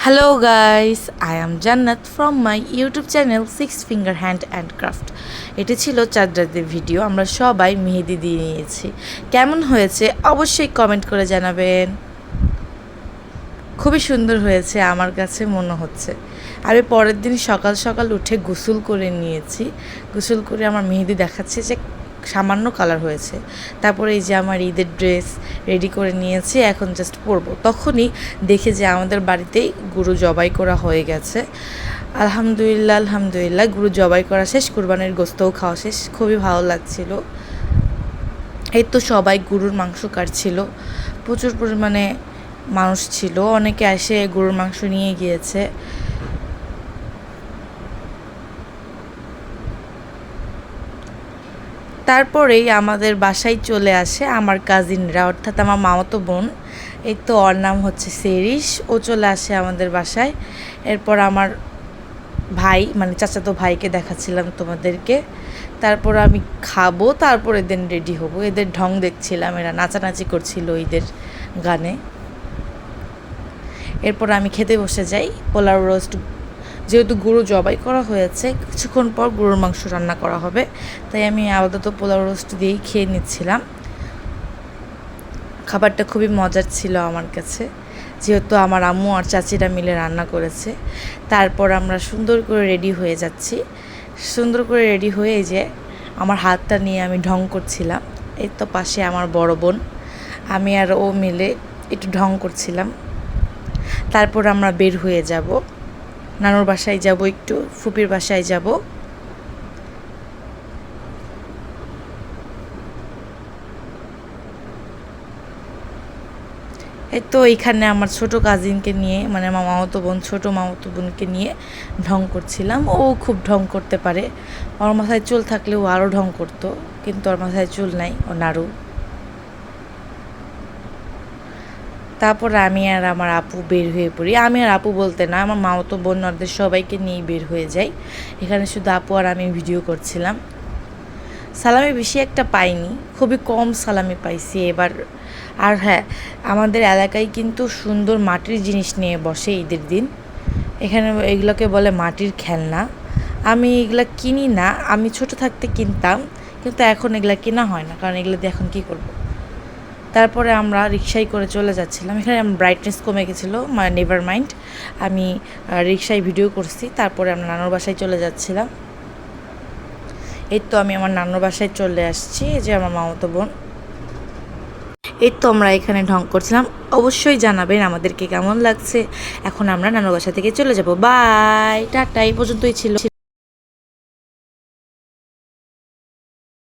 Hello guys, I am Jannat from my YouTube channel Six Finger Hand and Craft. এটি ছিল চাঁদ রাতের video. আমরা সবাই মেহেদি দিয়ে নিয়েছি। কেমন হয়েছে অবশ্যই কমেন্ট করে জানাবেন। খুবই সুন্দর হয়েছে আমার কাছে মনে হচ্ছে। আমি পরের দিন সকাল সকাল উঠে গোসল করে নিয়েছি। গোসল করে আমার মেহেদি দেখাচ্ছে যে সামান্য কালার হয়েছে। তারপরে এই যে আমার ঈদের ড্রেস রেডি করে নিয়েছি, এখন জাস্ট পরবো। তখনই দেখে যে আমাদের বাড়িতেই গরু জবাই করা হয়ে গেছে। আলহামদুলিল্লাহ গরু জবাই করা শেষ, কুরবানির গোস্তও খাওয়া শেষ। খুবই ভালো লাগছিল। এই তো সবাই গরুর মাংস কাটছিল, প্রচুর পরিমাণে মানুষ ছিল, অনেকে এসে গরুর মাংস নিয়ে গিয়েছে। তারপরেই আমাদের বাসায় চলে আসে আমার কাজিনরা, অর্থাৎ আমার মামাতো বোন। এই তো ওর নাম হচ্ছে সেরিস, ও চলে আসে আমাদের বাসায়। এরপর আমার ভাই মানে চাচাতো ভাইকে দেখাচ্ছিলাম তোমাদেরকে। তারপর আমি খাবো, তারপরে দেন রেডি হব। এদের ঢং দেখছিলাম, এরা নাচানাচি করছিল ঈদের গানে। এরপর আমি খেতে বসে যাই। পোলাও রোস্ট, যেহেতু গরু জবাই করা হয়েছে, কিছুক্ষণ পর গরুর মাংস রান্না করা হবে, তাই আমি আপাতত পোলাও রোস্ট দিয়েই খেয়ে নিচ্ছিলাম। খাবারটা খুবই মজার ছিল আমার কাছে, যেহেতু আমার আম্মু আর চাচিরা মিলে রান্না করেছে। তারপর আমরা সুন্দর করে রেডি হয়ে যাচ্ছি। সুন্দর করে রেডি হয়ে এই যে আমার হাতটা নিয়ে আমি ঢং করছিলাম। এই তো পাশে আমার বড় বোন, আমি আর ও মিলে একটু ঢং করছিলাম। তারপর আমরা বের হয়ে যাব, নানুর বাসায় যাব, একটু ফুপির বাসায় যাব। এই তো এইখানে আমার ছোট কাজিনকে নিয়ে, মানে আমার মামাতো বোন, ছোটো মামাতো বোনকে নিয়ে ঢং করছিলাম। ও খুব ঢং করতে পারে, ওর মাথায় চুল থাকলে ও আরও ঢং করতো, কিন্তু ওর মাথায় চুল নাই, ও নাড়ু। তারপর আমি আর আমার আপু বের হয়ে পড়ি। আমি আর আপু বলতে না, আমার মামাতো বোন ওদের সবাইকে নিয়ে বের হয়ে যাই। এখানে শুধু আপু আর আমি ভিডিও করছিলাম। সালামি বেশি একটা পাইনি, খুবই কম সালামি পাইছি এবার। আর হ্যাঁ, আমাদের এলাকায় কিন্তু সুন্দর মাটির জিনিস নিয়ে বসে ঈদের দিন। এখানে এগুলোকে বলে মাটির খেলনা। আমি এগুলো কিনি না, আমি ছোট থাকতে কিনতাম, কিন্তু এখন এগুলো কেনা হয় না, কারণ এগুলো দিয়ে এখন কী করবো। তারপরে আমরা রিক্সায় করে চলে যাচ্ছিলাম। এখানে ব্রাইটনেস কমে গেছিলো, মানে নেভার মাইন্ড, আমি রিক্সায় ভিডিও করছি। তারপরে আমরা নানুর বাসায় চলে যাচ্ছিলাম। এই তো আমি আমার নানুর বাসায় চলে আসছি, এই যে আমার মামাতো বোন। এই তো আমরা এখানে ঢং করছিলাম। অবশ্যই জানাবেন আমাদেরকে কেমন লাগছে। এখন আমরা নানুর বাসা থেকে চলে যাব। Bye, tata. এই পর্যন্তই ছিল।